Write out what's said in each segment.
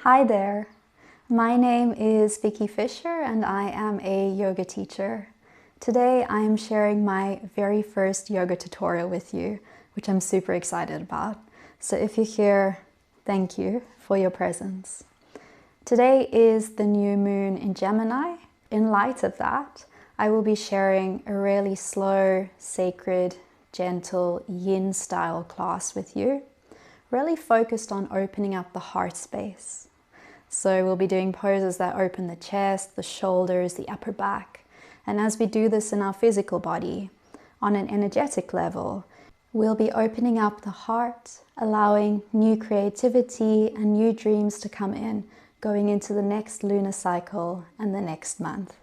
Hi there, my name is Vicky Fisher and I am a yoga teacher. Today I am sharing my very first yoga tutorial with you, which I'm super excited about. So if you're here, thank you for your presence. Today is the new moon in Gemini. In light of that, I will be sharing a really slow, sacred, gentle yin style class with you, really focused on opening up the heart space. So we'll be doing poses that open the chest, the shoulders, the upper back. And as we do this in our physical body, on an energetic level, we'll be opening up the heart, allowing new creativity and new dreams to come in, going into the next lunar cycle and the next month.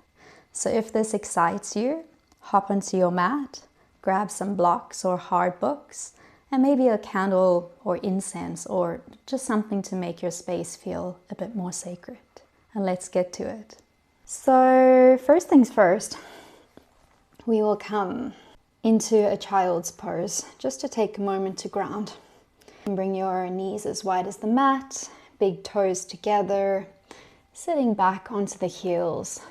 So if this excites you, hop onto your mat, grab some blocks or hard books, and maybe a candle or incense or just something to make your space feel a bit more sacred. And let's get to it. So first things first, we will come into a child's pose just to take a moment to ground. And bring your knees as wide as the mat, big toes together, sitting back onto the heels,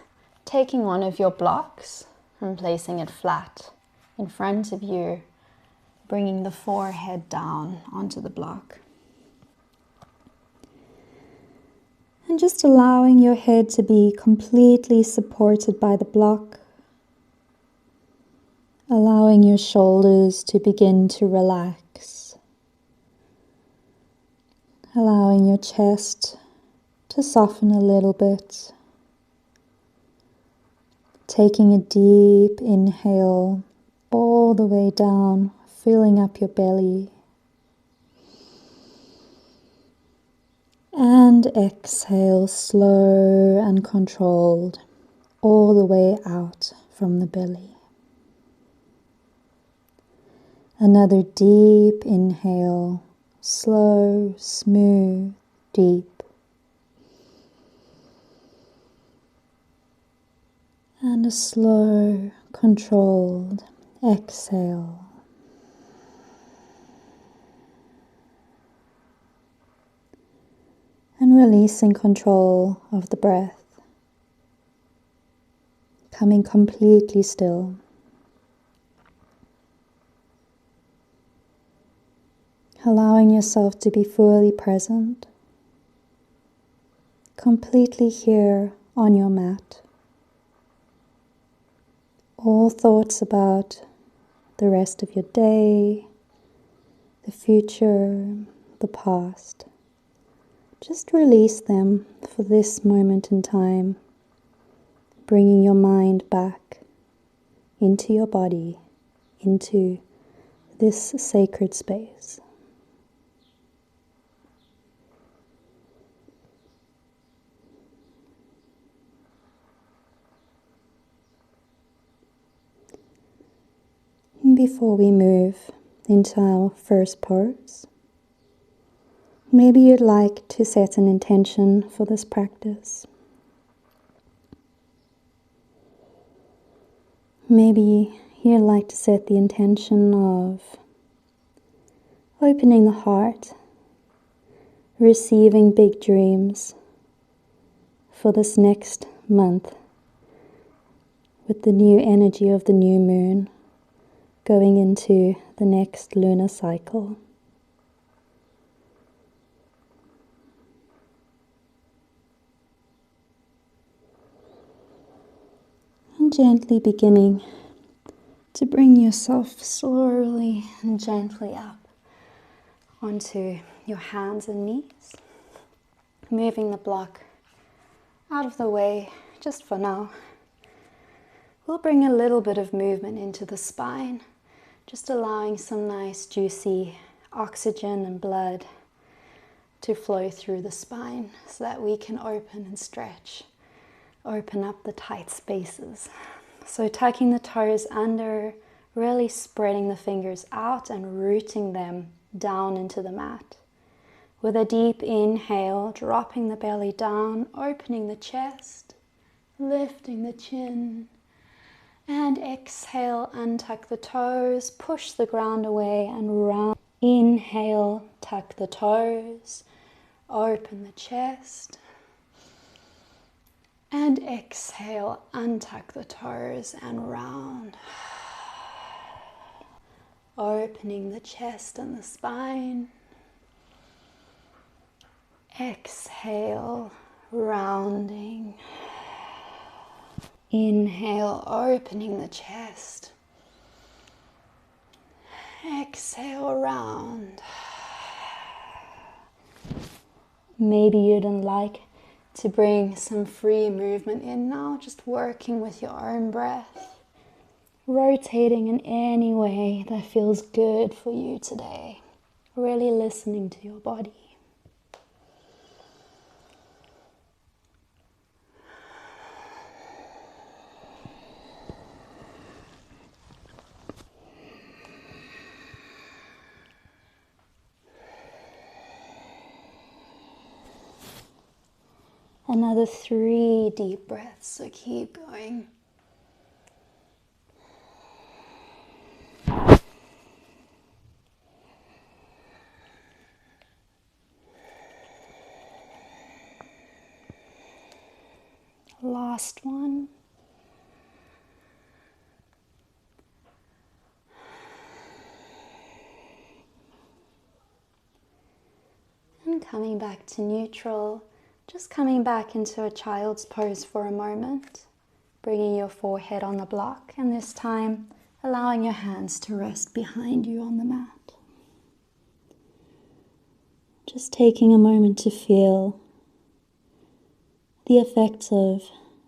taking one of your blocks and placing it flat in front of you, bringing the forehead down onto the block. And just allowing your head to be completely supported by the block. Allowing your shoulders to begin to relax. Allowing your chest to soften a little bit. Taking a deep inhale all the way down, filling up your belly. And exhale slow and controlled all the way out from the belly. Another deep inhale, slow, smooth, deep. And a slow, controlled exhale. And releasing control of the breath, coming completely still. Allowing yourself to be fully present, completely here on your mat. All thoughts about the rest of your day, the future, the past. Just release them for this moment in time, bringing your mind back into your body, into this sacred space. Before we move into our first pose, maybe you'd like to set an intention for this practice. Maybe you'd like to set the intention of opening the heart, receiving big dreams for this next month with the new energy of the new moon going into the next lunar cycle. And gently beginning to bring yourself slowly and gently up onto your hands and knees, moving the block out of the way just for now. We'll bring a little bit of movement into the spine, just allowing some nice juicy oxygen and blood to flow through the spine so that we can open and stretch, open up the tight spaces. So tucking the toes under, really spreading the fingers out and rooting them down into the mat. With a deep inhale, dropping the belly down, opening the chest, lifting the chin. And exhale, untuck the toes, push the ground away and round. Inhale, tuck the toes, Open the chest. And exhale, untuck the toes and round. Opening the chest and the spine. Exhale, rounding. Inhale, opening the chest. Exhale, round. Maybe you'd like to bring some free movement in now, just working with your own breath, rotating in any way that feels good for you today, really listening to your body. Another 3 deep breaths, so keep going. Last one. And coming back to neutral. Just coming back into a child's pose for a moment, bringing your forehead on the block, and this time allowing your hands to rest behind you on the mat. Just taking a moment to feel the effects of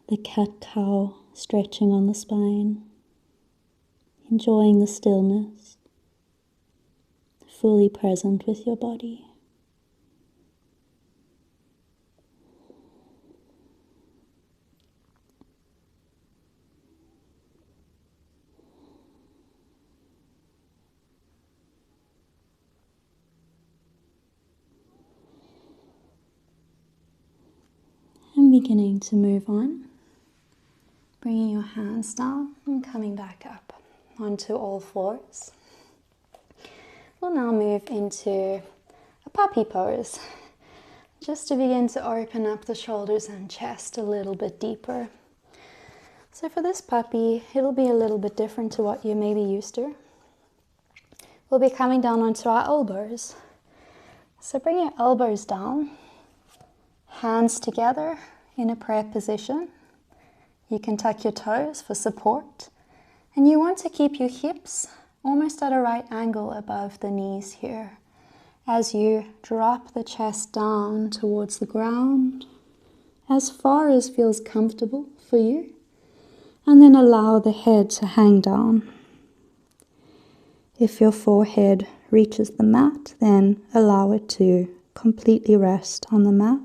the cat-cow stretching on the spine, enjoying the stillness, fully present with your body. And beginning to move on, bringing your hands down and coming back up onto all fours. We'll now move into a puppy pose, just to begin to open up the shoulders and chest a little bit deeper. So for this puppy, it'll be a little bit different to what you may be used to. We'll be coming down onto our elbows. So bring your elbows down, hands together in a prayer position. You can tuck your toes for support. And you want to keep your hips almost at a right angle above the knees here, as you drop the chest down towards the ground, as far as feels comfortable for you, and then allow the head to hang down. If your forehead reaches the mat, then allow it to completely rest on the mat.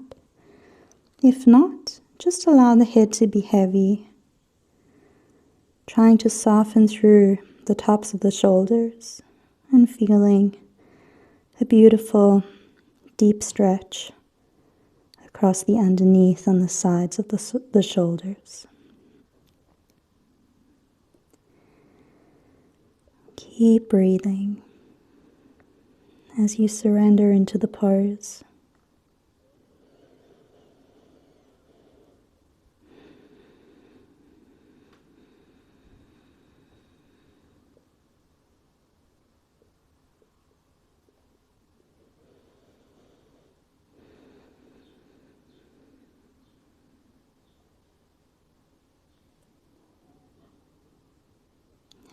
If not, just allow the head to be heavy, trying to soften through the tops of the shoulders and feeling a beautiful deep stretch across the underneath and the sides of the shoulders. Keep breathing as you surrender into the pose.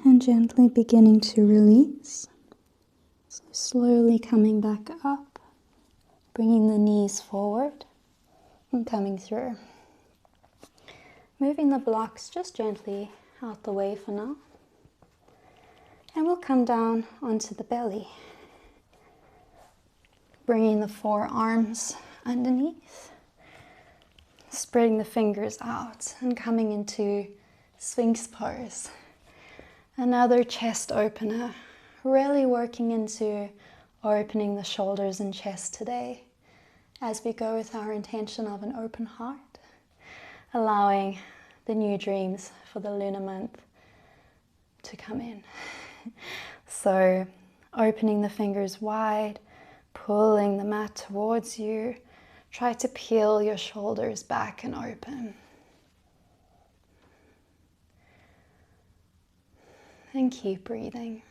And gently beginning to release. So slowly coming back up, bringing the knees forward and coming through. Moving the blocks just gently out the way for now. And we'll come down onto the belly, bringing the forearms underneath, spreading the fingers out and coming into Sphinx pose. Another chest opener, really working into opening the shoulders and chest today as we go with our intention of an open heart, allowing the new dreams for the lunar month to come in. So opening the fingers wide, pulling the mat towards you, Try to peel your shoulders back and open. And keep breathing.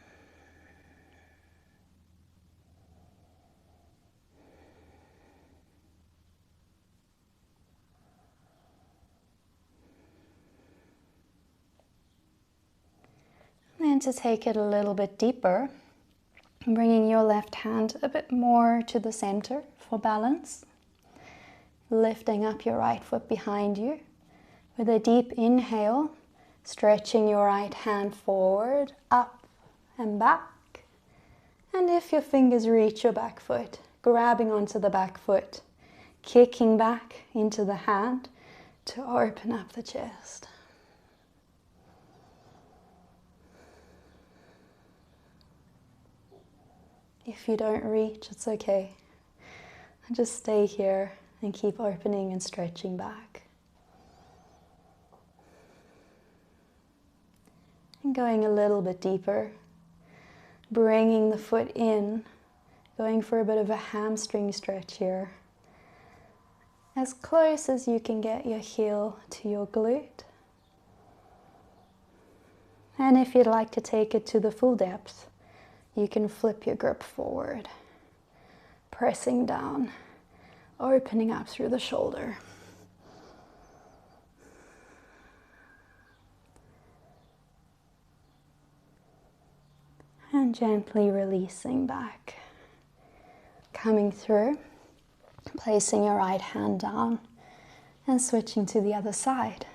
And then to take it a little bit deeper, bringing your left hand a bit more to the center for balance. Lifting up your right foot behind you. With a deep inhale, stretching your right hand forward, up and back. And if your fingers reach your back foot, grabbing onto the back foot, kicking back into the hand to open up the chest. If you don't reach, it's okay. Just stay here and keep opening and stretching back. And going a little bit deeper, bringing the foot in, going for a bit of a hamstring stretch here. As close as you can get your heel to your glute. And if you'd like to take it to the full depth, you can flip your grip forward, pressing down, opening up through the shoulder. And gently releasing back. Coming through, placing your right hand down and switching to the other side.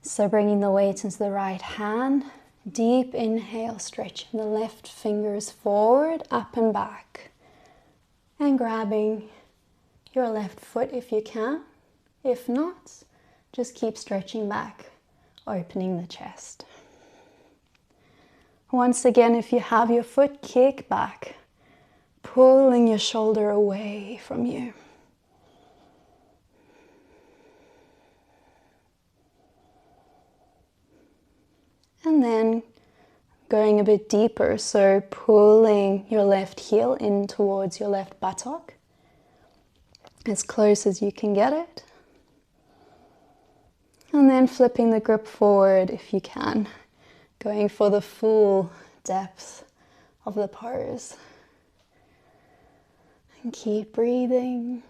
So bringing the weight into the right hand, deep inhale, stretching the left fingers forward, up and back. And grabbing your left foot if you can. If not, just keep stretching back, opening the chest. Once again, if you have your foot, kick back, pulling your shoulder away from you. And then going a bit deeper, so pulling your left heel in towards your left buttock, as close as you can get it. And then flipping the grip forward if you can, going for the full depth of the pose. And keep breathing.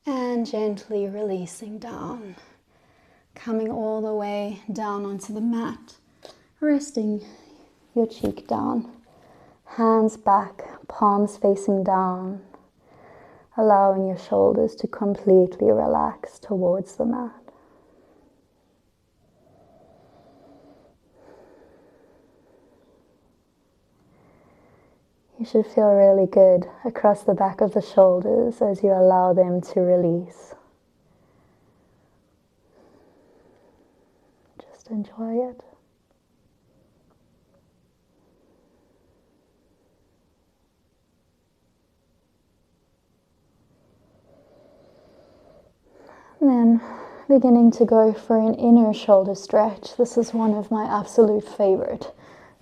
And gently releasing down. Coming all the way down onto the mat. Resting your cheek down. Hands back, palms facing down. Allowing your shoulders to completely relax towards the mat. You should feel really good across the back of the shoulders as you allow them to release. Just enjoy it. And then beginning to go for an inner shoulder stretch. This is one of my absolute favorite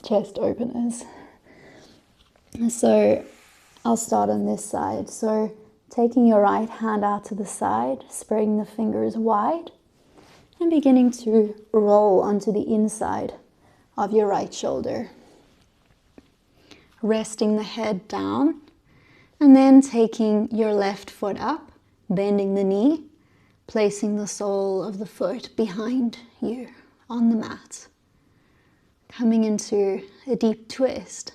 chest openers. So I'll start on this side. So taking your right hand out to the side, spreading the fingers wide, and beginning to roll onto the inside of your right shoulder. Resting the head down, and then taking your left foot up, bending the knee, placing the sole of the foot behind you on the mat. Coming into a deep twist.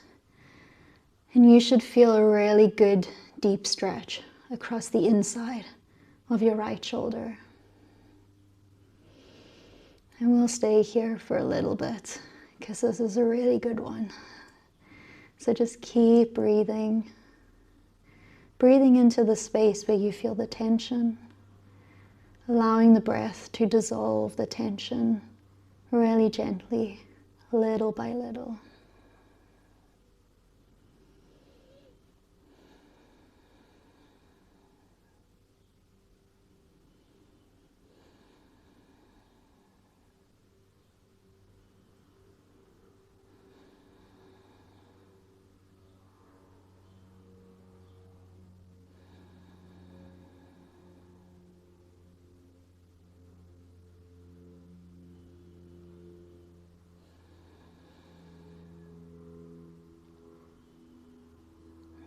And you should feel a really good deep stretch across the inside of your right shoulder. And we'll stay here for a little bit because this is a really good one. So just keep breathing. Breathing into the space where you feel the tension. Allowing the breath to dissolve the tension really gently, little by little.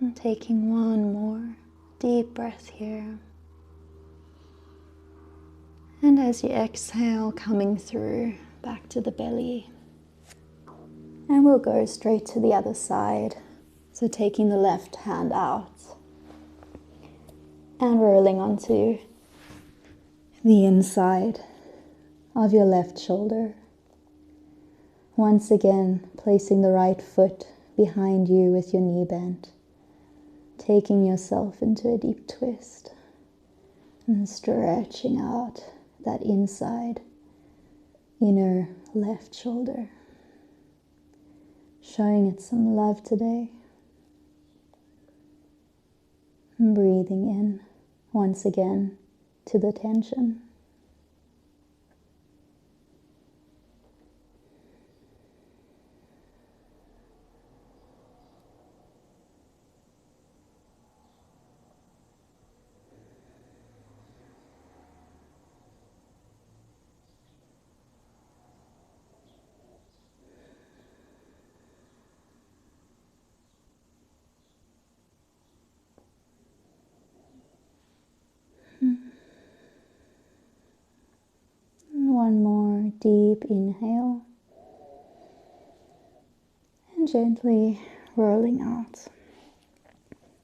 And taking one more deep breath here. And as you exhale, coming through back to the belly. And we'll go straight to the other side. So taking the left hand out and rolling onto the inside of your left shoulder. Once again, placing the right foot behind you with your knee bent. Taking yourself into a deep twist and stretching out that inside inner left shoulder. Showing it some love today. And breathing in once again to the tension. One more deep inhale. And gently rolling out.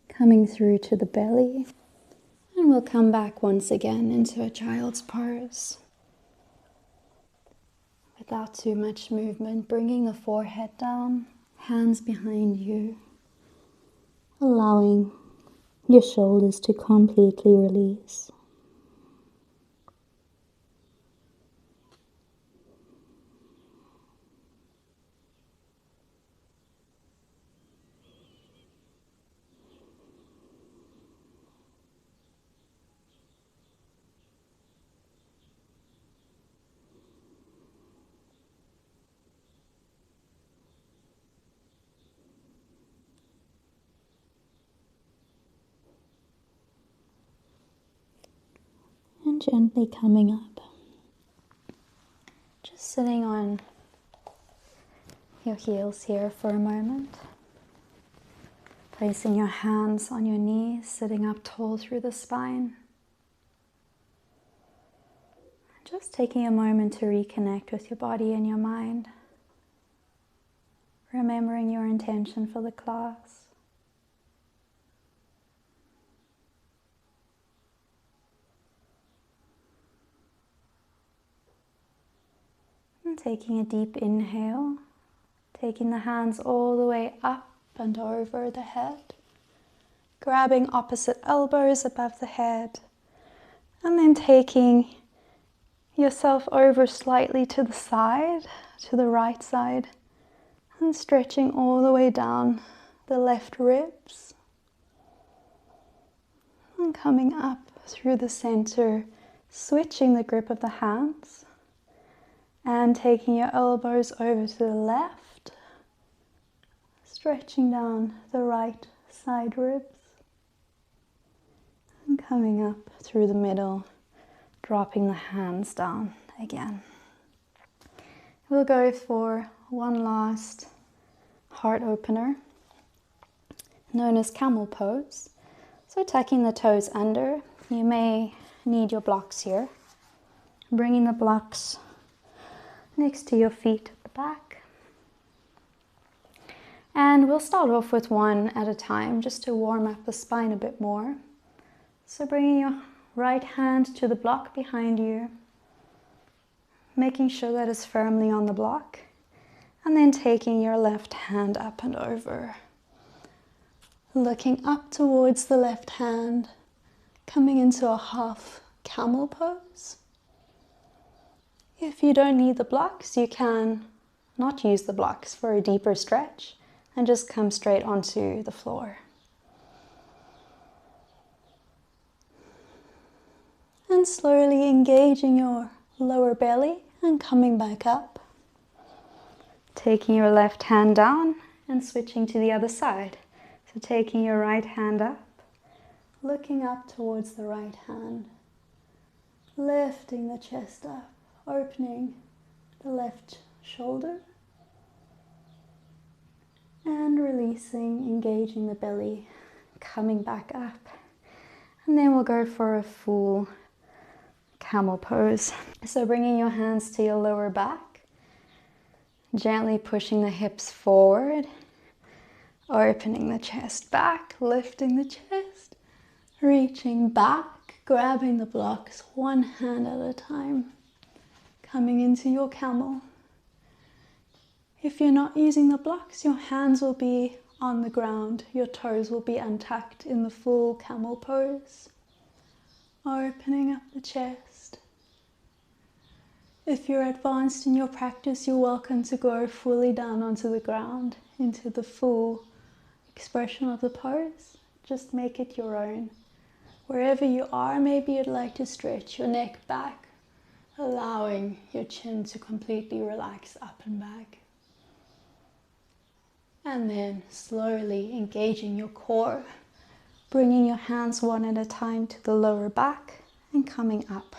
Coming through to the belly. And we'll come back once again into a child's pose. Without too much movement, bringing the forehead down, hands behind you. Allowing your shoulders to completely release. And gently coming up. Just sitting on your heels here for a moment. Placing your hands on your knees, sitting up tall through the spine. Just taking a moment to reconnect with your body and your mind. Remembering your intention for the class. And taking a deep inhale, taking the hands all the way up and over the head, grabbing opposite elbows above the head, and then taking yourself over slightly to the side, to the right side, and stretching all the way down the left ribs, and coming up through the center, switching the grip of the hands, and taking your elbows over to the left, stretching down the right side ribs, and coming up through the middle, dropping the hands down again. We'll go for one last heart opener, known as camel pose. So tucking the toes under, you may need your blocks here. Bringing the blocks next to your feet at the back. And we'll start off with one at a time just to warm up the spine a bit more. So bringing your right hand to the block behind you, making sure that it's firmly on the block, and then taking your left hand up and over. Looking up towards the left hand, coming into a half camel pose. If you don't need the blocks, you can not use the blocks for a deeper stretch and just come straight onto the floor. And slowly engaging your lower belly and coming back up. Taking your left hand down and switching to the other side. So taking your right hand up, looking up towards the right hand, lifting the chest up, opening the left shoulder, and releasing, engaging the belly coming back up. And then we'll go for a full camel pose. So bringing your hands to your lower back, gently pushing the hips forward, opening the chest back, lifting the chest, reaching back, grabbing the blocks one hand at a time, coming into your camel. If you're not using the blocks, your hands will be on the ground, your toes will be untucked in the full camel pose, opening up the chest. If you're advanced in your practice, you're welcome to go fully down onto the ground into the full expression of the pose. Just make it your own. Wherever you are, maybe you'd like to stretch your neck back, allowing your chin to completely relax up and back. And then slowly engaging your core, bringing your hands one at a time to the lower back and coming up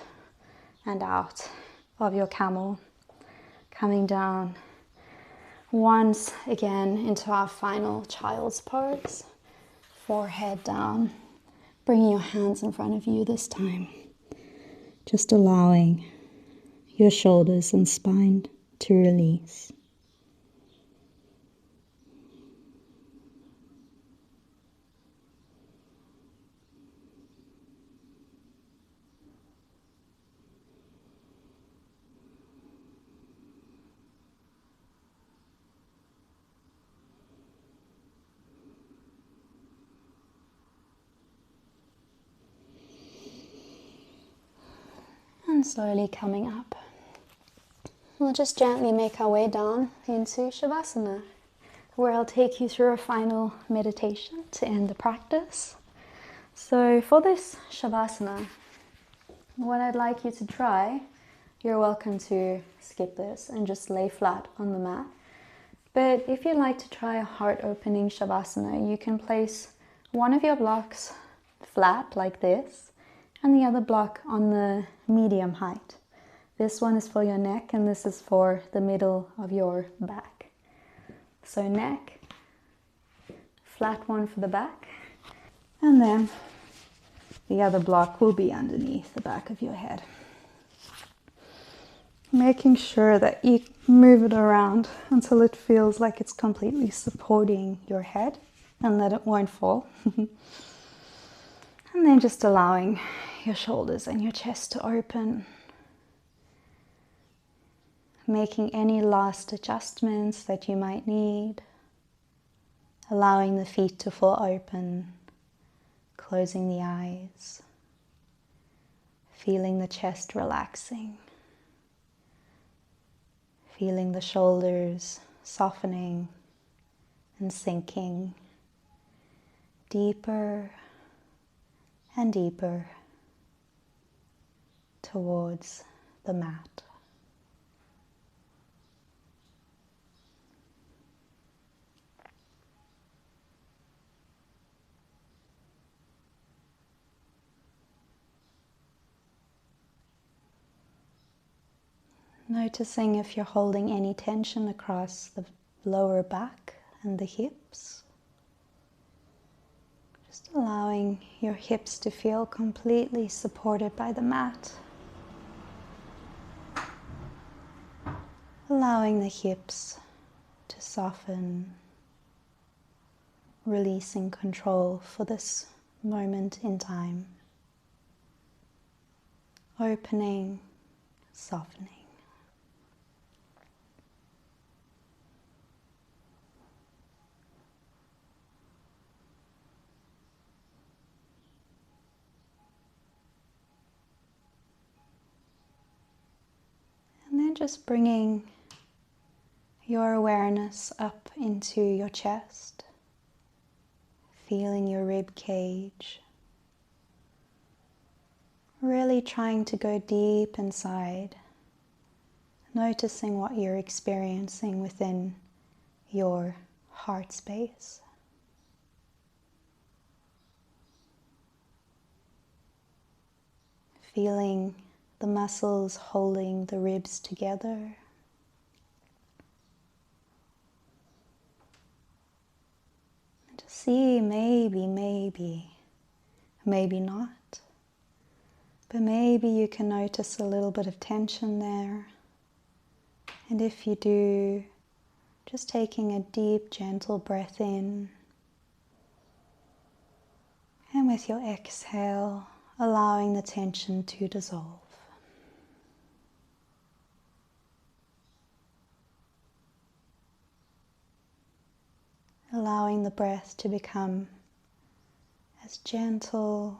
and out of your camel, coming down once again into our final child's pose, forehead down, bringing your hands in front of you this time, just allowing your shoulders and spine to release. And slowly coming up, we'll just gently make our way down into Shavasana, where I'll take you through a final meditation to end the practice. So for this Shavasana, what I'd like you to try, you're welcome to skip this and just lay flat on the mat. But if you'd like to try a heart-opening Shavasana, you can place one of your blocks flat like this, and the other block on the medium height. This one is for your neck and this is for the middle of your back. So neck, flat one for the back, and then the other block will be underneath the back of your head. Making sure that you move it around until it feels like it's completely supporting your head and that it won't fall. And then just allowing your shoulders and your chest to open. Making any last adjustments that you might need. Allowing the feet to fall open. Closing the eyes. Feeling the chest relaxing. Feeling the shoulders softening and sinking deeper and deeper towards the mat. Noticing if you're holding any tension across the lower back and the hips. Just allowing your hips to feel completely supported by the mat. Allowing the hips to soften, releasing control for this moment in time. Opening, softening. And then just bringing your awareness up into your chest, feeling your rib cage, really trying to go deep inside, noticing what you're experiencing within your heart space. Feeling the muscles holding the ribs together. see, maybe not. But maybe you can notice a little bit of tension there. And if you do, just taking a deep, gentle breath in. And with your exhale, allowing the tension to dissolve. Allowing the breath to become as gentle,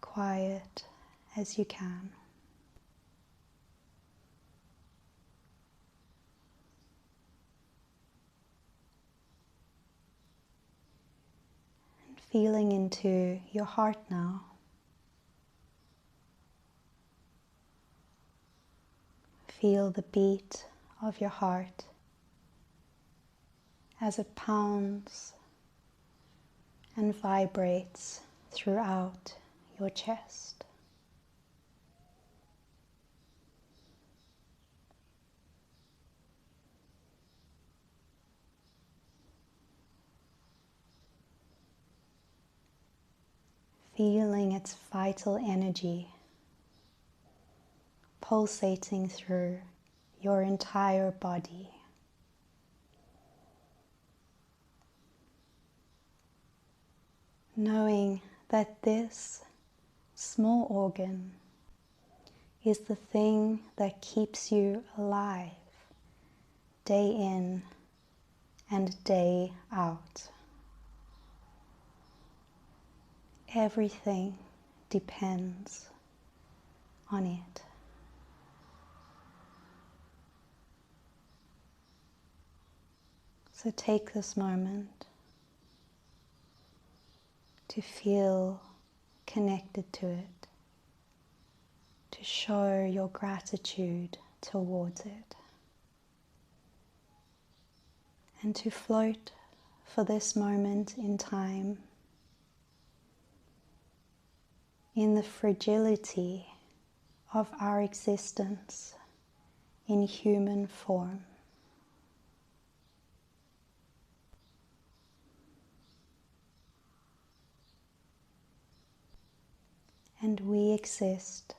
quiet as you can. And feeling into your heart now. Feel the beat of your heart as it pounds and vibrates throughout your chest. Feeling its vital energy pulsating through your entire body. Knowing that this small organ is the thing that keeps you alive day in and day out. Everything depends on it. So take this moment to feel connected to it, to show your gratitude towards it, and to float for this moment in time in the fragility of our existence in human form. And we exist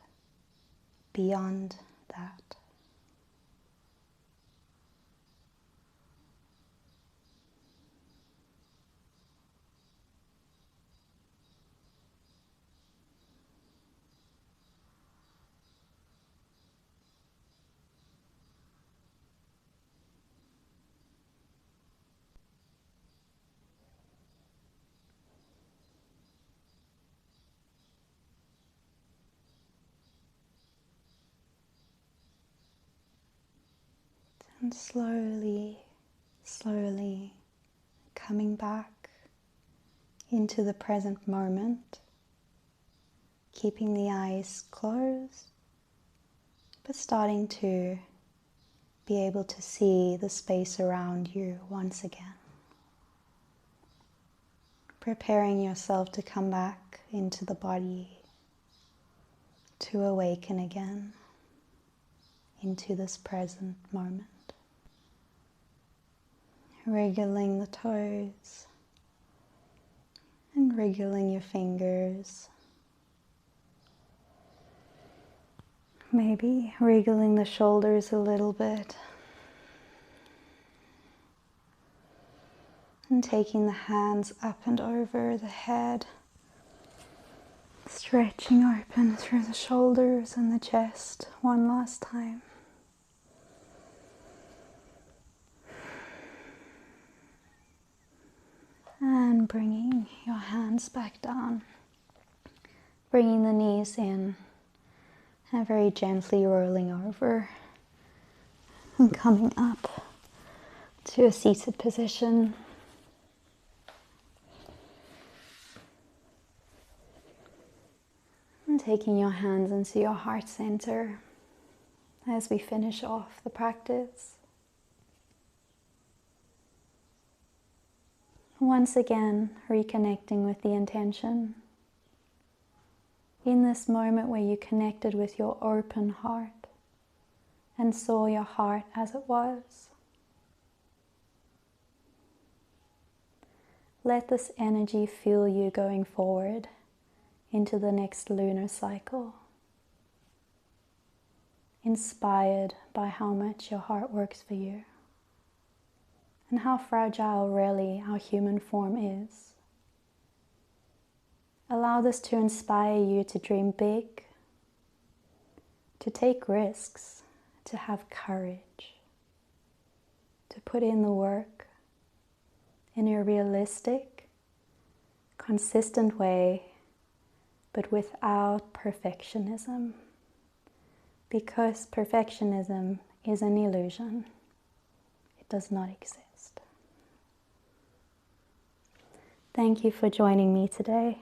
beyond that. And slowly, slowly coming back into the present moment, keeping the eyes closed, but starting to be able to see the space around you once again. Preparing yourself to come back into the body, to awaken again into this present moment. Wriggling the toes and wriggling your fingers. Maybe wriggling the shoulders a little bit. And taking the hands up and over the head. Stretching open through the shoulders and the chest one last time. And bringing your hands back down, bringing the knees in, and very gently rolling over and coming up to a seated position. And taking your hands into your heart center as we finish off the practice. Once again, reconnecting with the intention. In this moment where you connected with your open heart and saw your heart as it was. let this energy fuel you going forward into the next lunar cycle, inspired by how much your heart works for you and how fragile really our human form is. Allow this to inspire you to dream big, to take risks, to have courage, to put in the work in a realistic, consistent way, but without perfectionism, because perfectionism is an illusion. It does not exist. Thank you for joining me today.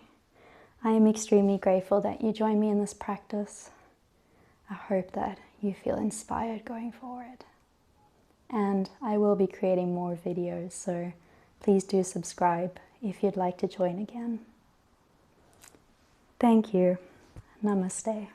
I am extremely grateful that you joined me in this practice. I hope that you feel inspired going forward. And I will be creating more videos, so please do subscribe if you'd like to join again. Thank you. Namaste.